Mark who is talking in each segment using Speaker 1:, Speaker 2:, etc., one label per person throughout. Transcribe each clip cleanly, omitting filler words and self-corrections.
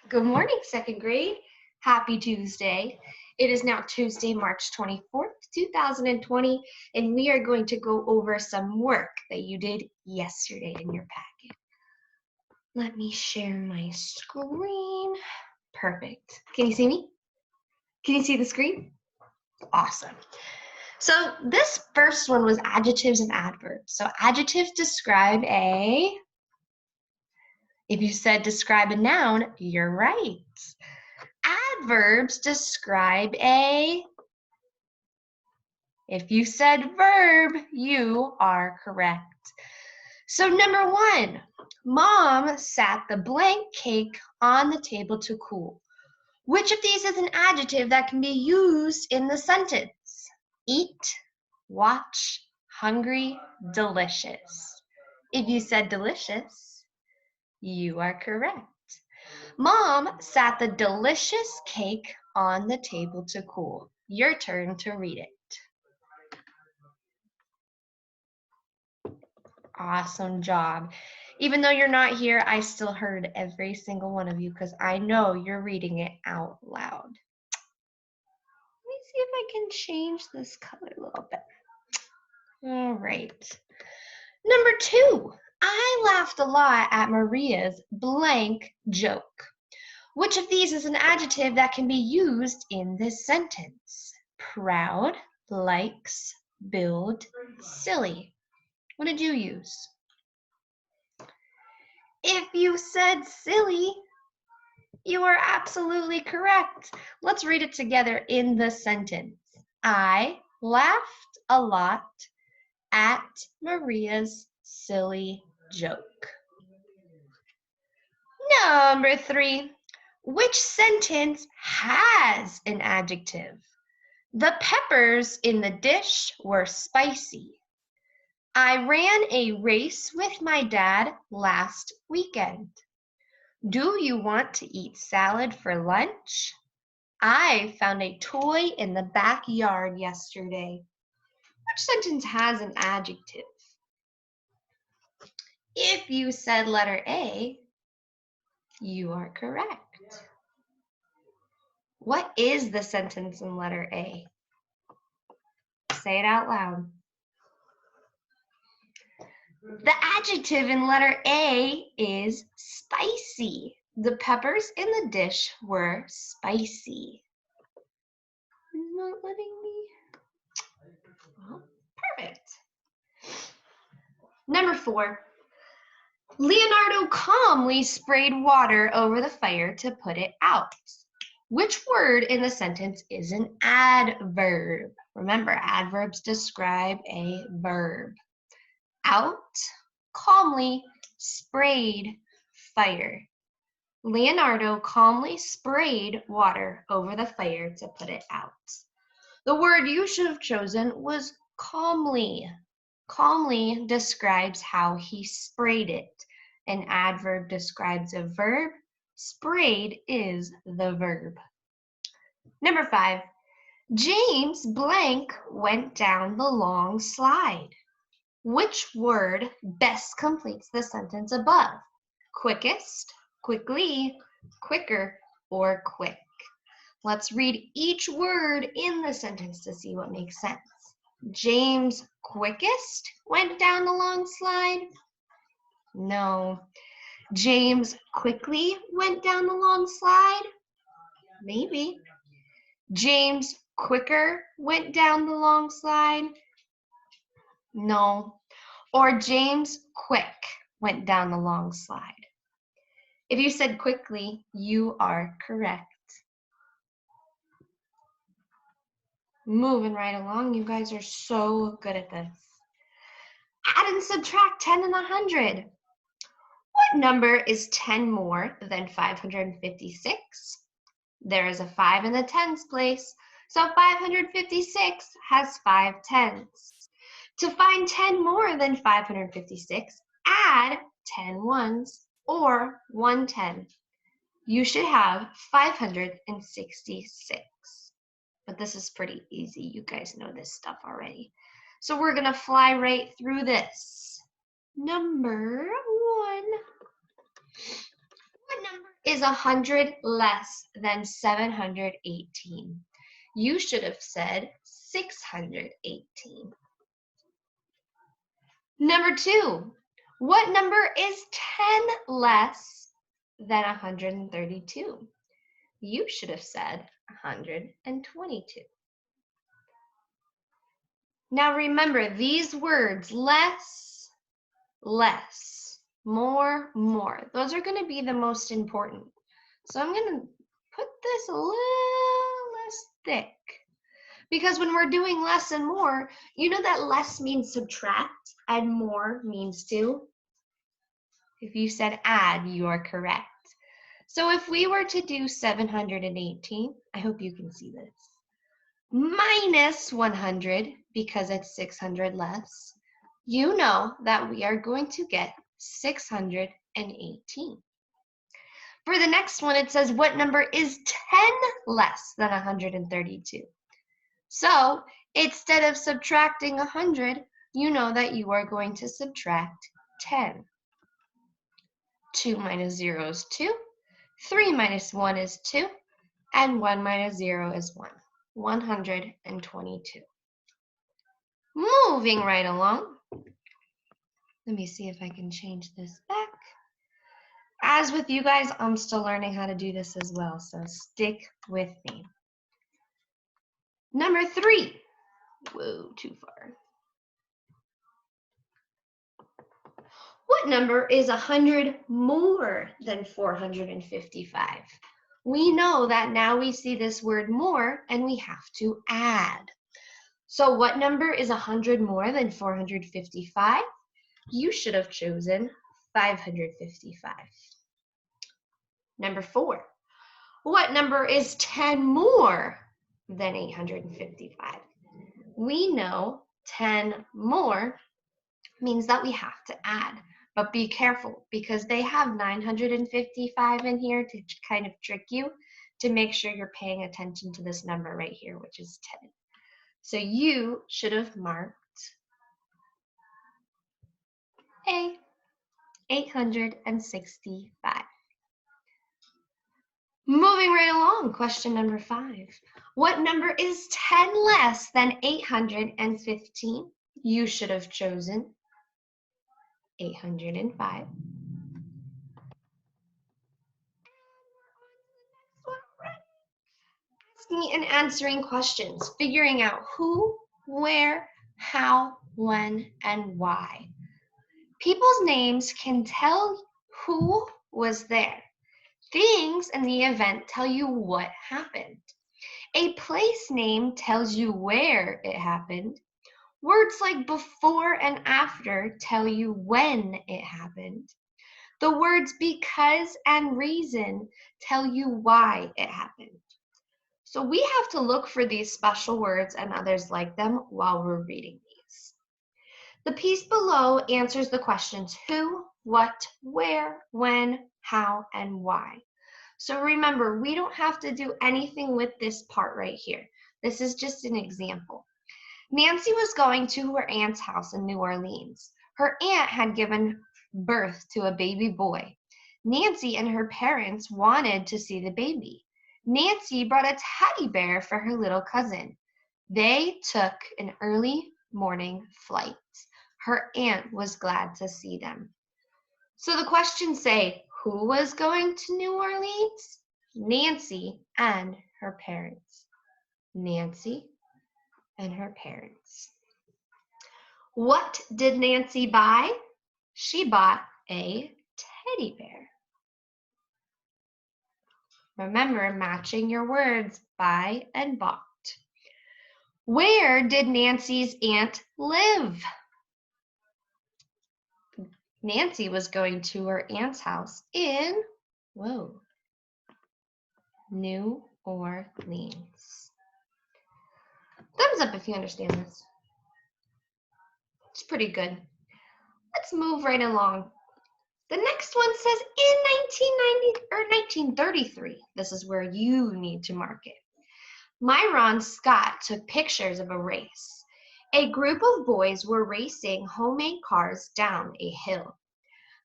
Speaker 1: Good morning, second grade. Happy Tuesday. It is now Tuesday, March 24th, 2020, and we are going to go over some work that you did yesterday in your packet. Let me share my screen. Perfect. Can you see me? Can you see the screen? Awesome. So this first one was adjectives and adverbs. So adjectives describe if you said describe a noun, you're right. Adverbs describe if you said verb, you are correct. So number one, Mom sat the blank cake on the table to cool. Which of these is an adjective that can be used in the sentence? Eat, watch, hungry, delicious. If you said delicious, you are correct. Mom sat the delicious cake on the table to cool. Your turn to read it. Awesome job. Even though you're not here, I still heard every single one of you because I know you're reading it out loud. Let me see if I can change this color a little bit. All right. Number two, I laughed a lot at Maria's blank joke. Which of these is an adjective that can be used in this sentence? Proud, likes, build, silly. What did you use? If you said silly, you are absolutely correct. Let's read it together in the sentence. I laughed a lot at Maria's silly joke. Number three, which sentence has an adjective? The peppers in the dish were spicy. I ran a race with my dad last weekend. Do you want to eat salad for lunch? I found a toy in the backyard yesterday. Which sentence has an adjective? If you said letter A, you are correct. What is the sentence in letter A? Say it out loud. The adjective in letter A is spicy. The peppers in the dish were spicy. Not letting me. Well, perfect. Number four. Leonardo calmly sprayed water over the fire to put it out. Which word in the sentence is an adverb? Remember, adverbs describe a verb. Out, calmly, sprayed, fire. Leonardo calmly sprayed water over the fire to put it out. The word you should have chosen was calmly. Calmly describes how he sprayed it. An adverb describes a verb. Sprayed is the verb. Number five, James blank went down the long slide. Which word best completes the sentence above? Quickest, quickly, quicker, or quick. Let's read each word in the sentence to see what makes sense. James quickest went down the long slide? No. James quickly went down the long slide? Maybe. James quicker went down the long slide? No. Or James quick went down the long slide. If you said quickly, you are correct. Moving right along, you guys are so good at this. Add and subtract 10 and 100. What number is 10 more than 556? There is a 5 in the tens place, so 556 has 5 tens. To find 10 more than 556, add 10 ones or 1 10. You should have 566. But this is pretty easy. You guys know this stuff already. So we're going to fly right through this. Number one. What number is 100 less than 718? You should have said 618. Number 2, what number is 10 less than 132? You should have said 122. Now remember, these words, less, less, more, more, those are going to be the most important. So I'm going to put this a little less thick, because when we're doing less and more, you know that less means subtract and more means to. If you said add, you are correct. So if we were to do 718, I hope you can see this, minus 100, because it's 600 less, you know that we are going to get 618. For the next one, it says, what number is 10 less than 132? So instead of subtracting 100, you know that you are going to subtract 10. 2 minus 0 is 2. 3 minus 1 is 2. And 1 minus 0 is 1. 122. Moving right along. Let me see if I can change this back. As with you guys, I'm still learning how to do this as well, so stick with me. Number 3. Whoa, too far. What number is 100 more than 455? We know that now we see this word more and we have to add. So what number is 100 more than 455? You should have chosen 555. Number 4. What number is 10 more than 855? We know 10 more means that we have to add. But be careful, because they have 955 in here to kind of trick you, to make sure you're paying attention to this number right here, which is 10. So you should have marked A, 865. Moving right along, question number 5. What number is 10 less than 815? You should have chosen 805. Asking and answering questions, figuring out who, where, how, when, and why. People's names can tell who was there. Things in the event tell you what happened. A place name tells you where it happened. Words like before and after tell you when it happened. The words because and reason tell you why it happened. So we have to look for these special words and others like them while we're reading these. The piece below answers the questions who, what, where, when, how, and why. So remember, we don't have to do anything with this part right here. This is just an example. Nancy was going to her aunt's house in New Orleans. Her aunt had given birth to a baby boy. Nancy and her parents wanted to see the baby. Nancy brought a teddy bear for her little cousin. They took an early morning flight. Her aunt was glad to see them. So the questions say, who was going to New Orleans? Nancy and her parents. Nancy and her parents. What did Nancy buy? She bought a teddy bear. Remember, matching your words, buy and bought. Where did Nancy's aunt live? Nancy was going to her aunt's house in, New Orleans. Thumbs up if you understand this. It's pretty good. Let's move right along. The next one says in 1933. This is where you need to mark it. Myron Scott took pictures of a race. A group of boys were racing homemade cars down a hill.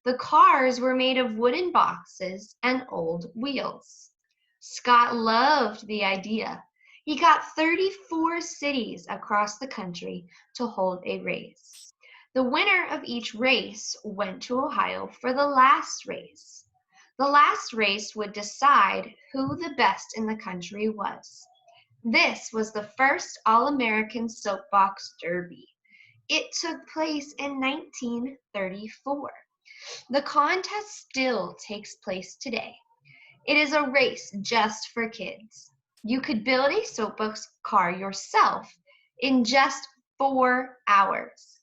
Speaker 1: The cars were made of wooden boxes and old wheels. Scott loved the idea. He got 34 cities across the country to hold a race. The winner of each race went to Ohio for the last race. The last race would decide who the best in the country was. This was the first All-American Soapbox Derby. It took place in 1934. The contest still takes place today. It is a race just for kids. You could build a soapbox car yourself in just 4 hours.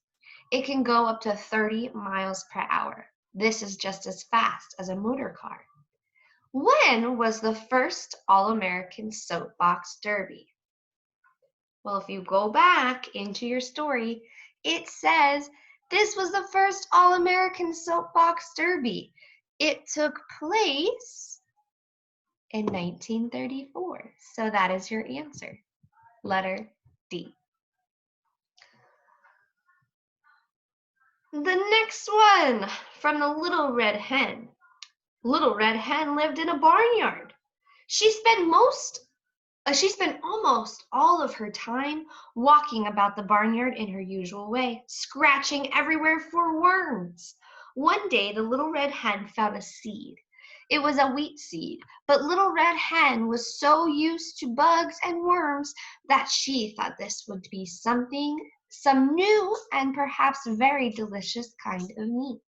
Speaker 1: It can go up to 30 miles per hour. This is just as fast as a motor car. When was the first All-American Soapbox Derby? Well, if you go back into your story, it says this was the first All-American Soapbox Derby. It took place in 1934. So that is your answer. Letter D. The next one from the Little Red Hen. Little Red Hen lived in a barnyard. She spent almost all of her time walking about the barnyard in her usual way, scratching everywhere for worms. One day, the Little Red Hen found a seed. It was a wheat seed, but Little Red Hen was so used to bugs and worms that she thought this would be some new and perhaps very delicious kind of meat.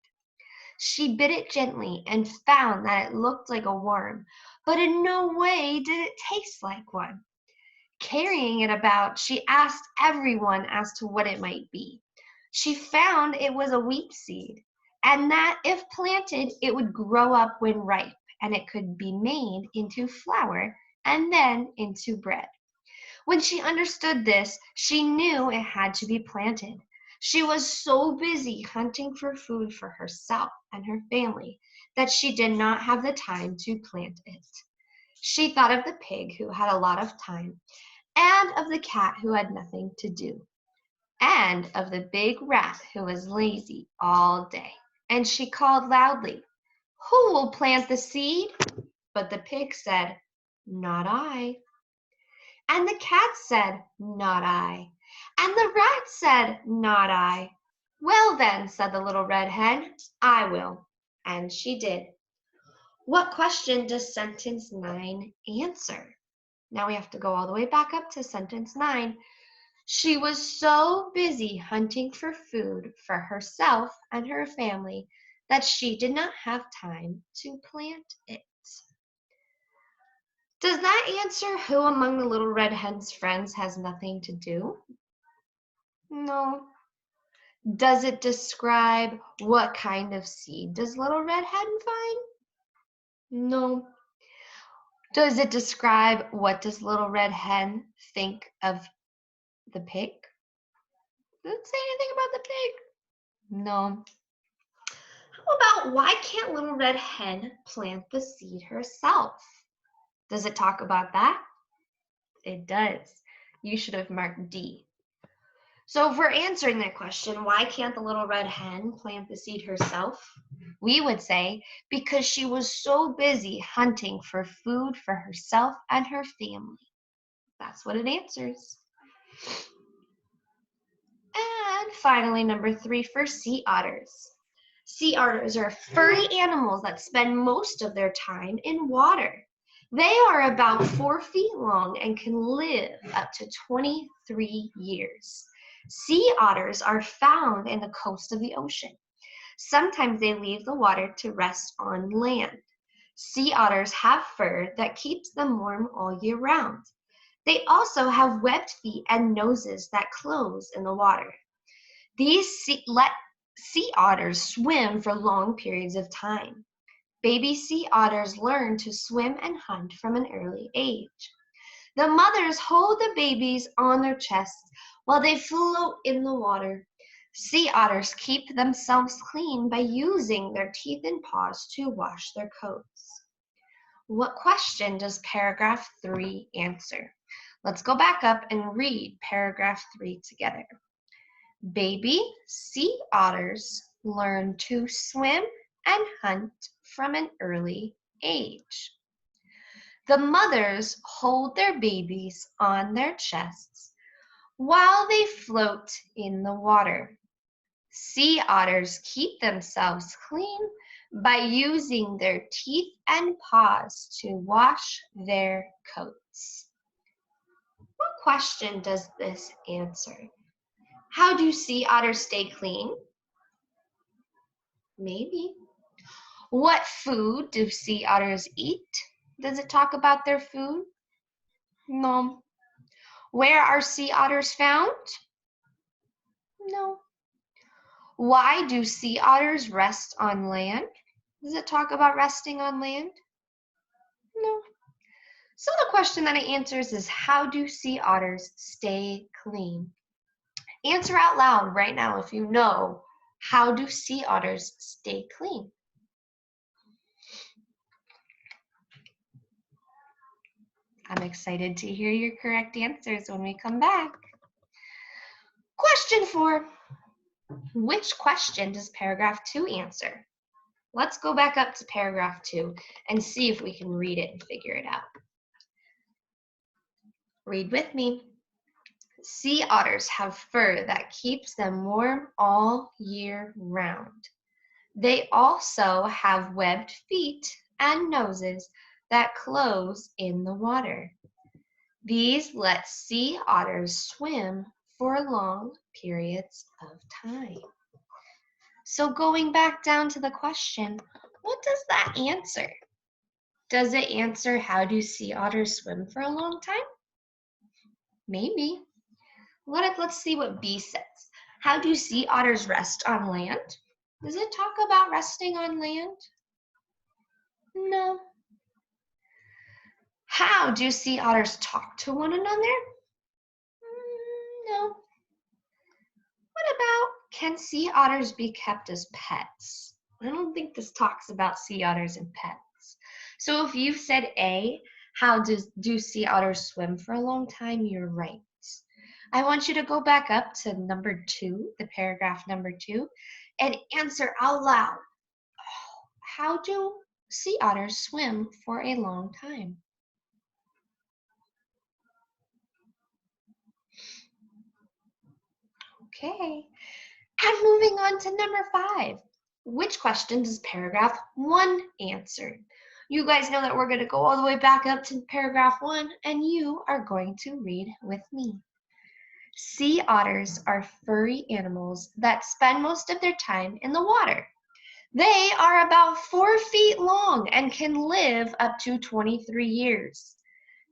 Speaker 1: She bit it gently and found that it looked like a worm, but in no way did it taste like one. Carrying it about, she asked everyone as to what it might be. She found it was a wheat seed, and that if planted, it would grow up when ripe, and it could be made into flour and then into bread. When she understood this, she knew it had to be planted. She was so busy hunting for food for herself and her family that she did not have the time to plant it. She thought of the pig who had a lot of time, and of the cat who had nothing to do, and of the big rat who was lazy all day. And she called loudly, "Who will plant the seed?" But the pig said, "Not I." And the cat said, "Not I." And the rat said, "Not I." "Well then," said the Little Red Hen, "I will." And she did. What question does sentence 9 answer? Now we have to go all the way back up to sentence 9. She was so busy hunting for food for herself and her family that she did not have time to plant it. Does that answer who among the Little Red Hen's friends has nothing to do? No. Does it describe what kind of seed does Little Red Hen find? No. Does it describe what does Little Red Hen think of the pig? Does it say anything about the pig? No. How about why can't Little Red Hen plant the seed herself? Does it talk about that? It does. You should have marked D. So if we're answering that question, why can't the Little Red Hen plant the seed herself? We would say because she was so busy hunting for food for herself and her family. That's what it answers. And finally, number 3 for sea otters. Sea otters are furry animals that spend most of their time in water. They are about 4 feet long and can live up to 23 years. Sea otters are found in the coast of the ocean. Sometimes they leave the water to rest on land. Sea otters have fur that keeps them warm all year round. They also have webbed feet and noses that close in the water. These sea otters swim for long periods of time. Baby sea otters learn to swim and hunt from an early age. The mothers hold the babies on their chests while they float in the water. Sea otters keep themselves clean by using their teeth and paws to wash their coats. What question does paragraph 3 answer? Let's go back up and read paragraph 3 together. Baby sea otters learn to swim and hunt from an early age. The mothers hold their babies on their chests while they float in the water. Sea otters keep themselves clean by using their teeth and paws to wash their coats. What question does this answer? How do sea otters stay clean? Maybe. What food do sea otters eat? Does it talk about their food? No. Where are sea otters found? No. Why do sea otters rest on land? Does it talk about resting on land? No. So the question that it answers is, how do sea otters stay clean? Answer out loud right now if you know, how do sea otters stay clean? I'm excited to hear your correct answers when we come back. Question 4. Which question does paragraph 2 answer? Let's go back up to paragraph 2 and see if we can read it and figure it out. Read with me. Sea otters have fur that keeps them warm all year round. They also have webbed feet and noses that close in the water. These let sea otters swim for long periods of time. So going back down to the question, what does that answer? Does it answer, how do sea otters swim for a long time? Maybe. Let's see what B says. How do sea otters rest on land? Does it talk about resting on land? No. How do sea otters talk to one another? No. What about, can sea otters be kept as pets? I don't think this talks about sea otters and pets. So if you said A, how do sea otters swim for a long time, you're right. I want you to go back up to number 2, the paragraph number 2, and answer out loud. How do sea otters swim for a long time? Okay, and moving on to number 5. Which question does paragraph 1 answer? You guys know that we're going to go all the way back up to paragraph 1, and you are going to read with me. Sea otters are furry animals that spend most of their time in the water. They are about 4 feet long and can live up to 23 years.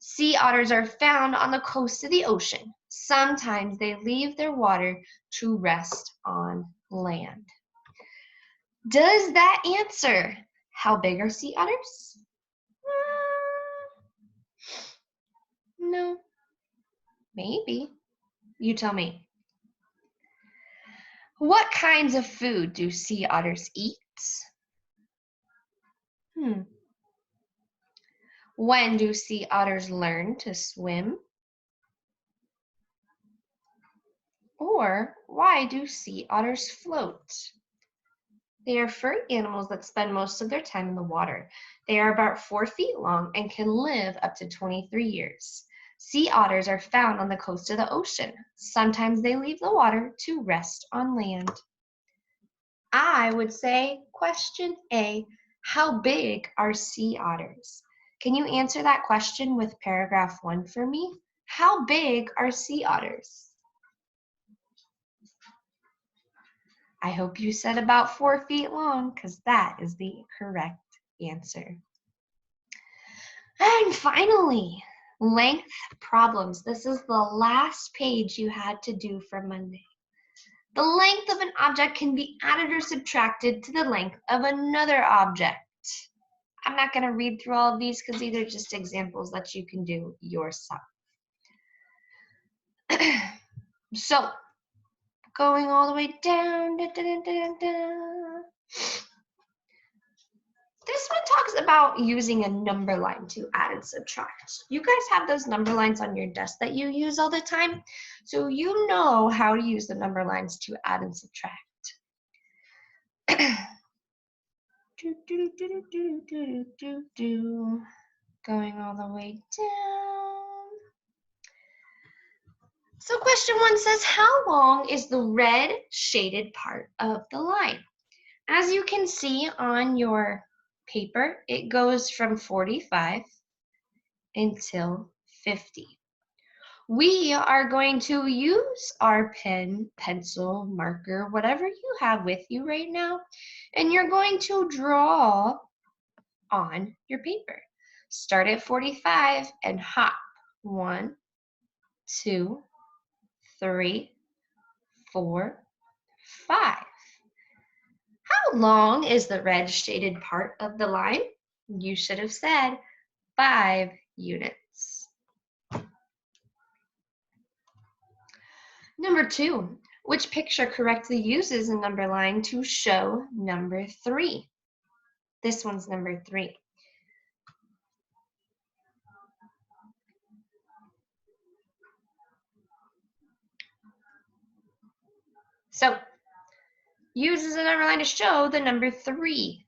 Speaker 1: Sea otters are found on the coast of the ocean. Sometimes they leave their water to rest on land. Does that answer, how big are sea otters? No. Maybe. You tell me. What kinds of food do sea otters eat? When do sea otters learn to swim? Or why do sea otters float? They are furry animals that spend most of their time in the water. They are about 4 feet long and can live up to 23 years. Sea otters are found on the coast of the ocean. Sometimes they leave the water to rest on land. I would say question A, how big are sea otters? Can you answer that question with paragraph 1 for me? How big are sea otters? I hope you said about 4 feet long, because that is the correct answer. And finally, length problems. This is the last page you had to do for Monday. The length of an object can be added or subtracted to the length of another object. I'm not going to read through all of these because these are just examples that you can do yourself. So, going all the way down. This one talks about using a number line to add and subtract. You guys have those number lines on your desk that you use all the time, so you know how to use the number lines to add and subtract. Going all the way down. So question 1 says, how long is the red shaded part of the line? As you can see on your paper, it goes from 45 until 50. We are going to use our pen, pencil, marker, whatever you have with you right now, and you're going to draw on your paper. Start at 45 and hop. 1, 2, 3, 4, 5. How long is the red shaded part of the line? You should have said 5 units. Number 2, which picture correctly uses a number line to show number 3? This one's number 3. So, uses a number line to show the number 3.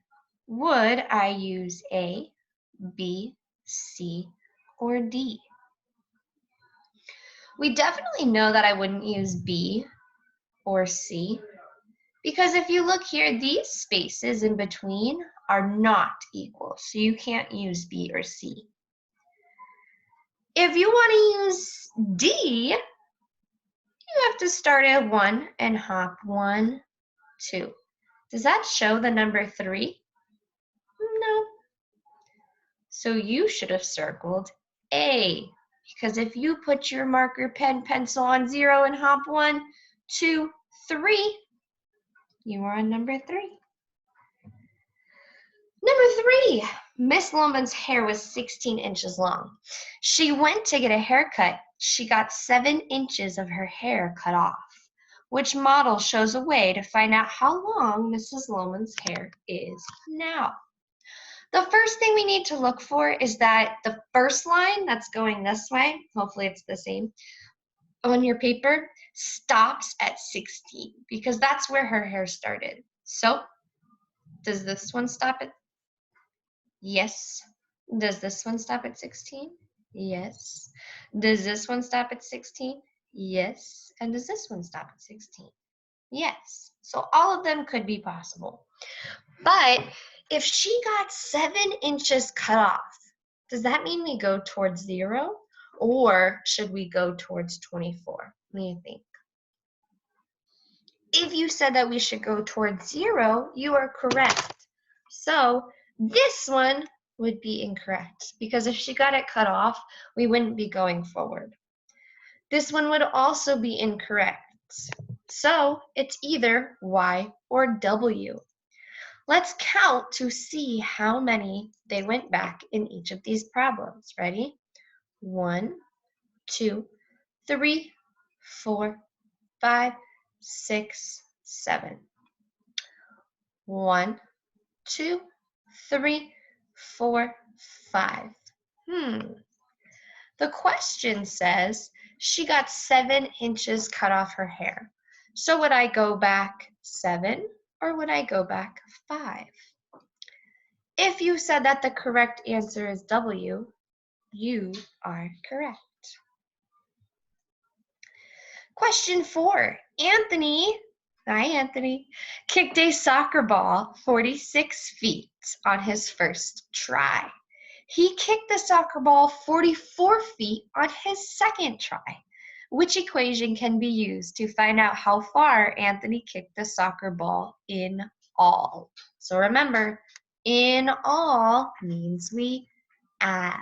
Speaker 1: Would I use A, B, C, or D? We definitely know that I wouldn't use B or C, because if you look here, these spaces in between are not equal, so you can't use B or C. If you want to use D, you have to start at 1 and hop 1, 2. Does that show the number 3? No. So you should have circled A, because if you put your marker, pen, pencil on 0 and hop 1, 2, 3, you are on number 3. Number 3, Miss Loman's hair was 16 inches long. She went to get a haircut. She got 7 inches of her hair cut off. Which model shows a way to find out how long Mrs. Loman's hair is now? The first thing we need to look for is that the first line that's going this way, hopefully it's the same, on your paper, stops at 16 because that's where her hair started. So, does this one stop at? Yes. Does this one stop at 16? Yes. Does this one stop at 16? Yes. And does this one stop at 16? Yes. So all of them could be possible. But if she got 7 inches cut off, does that mean we go towards 0? Or should we go towards 24? What do you think? If you said that we should go towards 0, you are correct. So this one would be incorrect, because if she got it cut off, we wouldn't be going forward. This one would also be incorrect. So it's either Y or W. Let's count to see how many they went back in each of these problems. Ready? 1, 2, 3, 4, 5, 6, 7. 1, 2, 3, 4, 5. The question says she got 7 inches cut off her hair. So would I go back 7 or would I go back 5? If you said that the correct answer is W, you are correct. Question 4. Anthony, kicked a soccer ball 46 feet on his first try. He kicked the soccer ball 44 feet on his second try. Which equation can be used to find out how far Anthony kicked the soccer ball in all? So remember, in all means we add.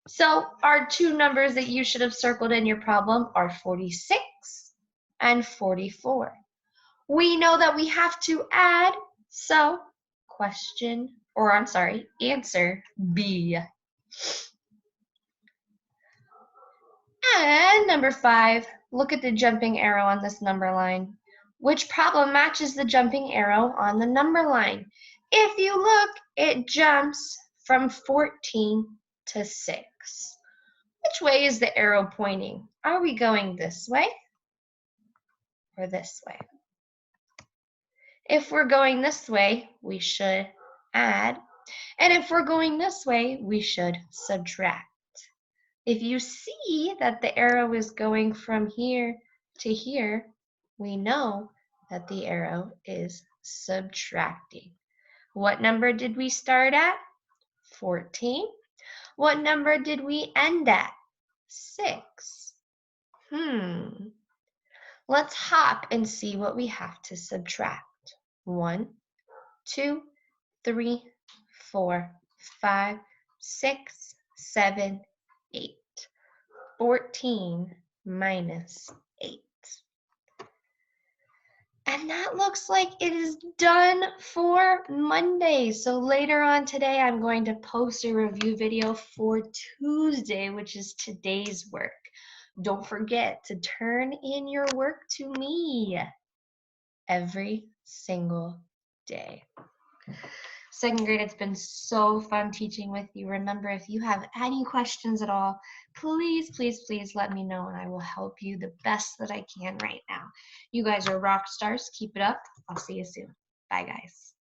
Speaker 1: So our two numbers that you should have circled in your problem are 46 and 44. We know that we have to add, so answer B. And number 5, look at the jumping arrow on this number line. Which problem matches the jumping arrow on the number line? If you look, it jumps from 14 to 6. Which way is the arrow pointing? Are we going this way or this way? If we're going this way, we should add. And if we're going this way, we should subtract. If you see that the arrow is going from here to here, we know that the arrow is subtracting. What number did we start at? 14. What number did we end at? 6. Let's hop and see what we have to subtract. 1, 2, 3, 4, 5, 6, 7, 8. 14 minus 8. And that looks like it is done for Monday. So later on today, I'm going to post a review video for Tuesday, which is today's work. Don't forget to turn in your work to me every single day. Second grade, it's been so fun teaching with you. Remember, if you have any questions at all, please, please, please let me know and I will help you the best that I can right now. You guys are rock stars. Keep it up. I'll see you soon. Bye, guys.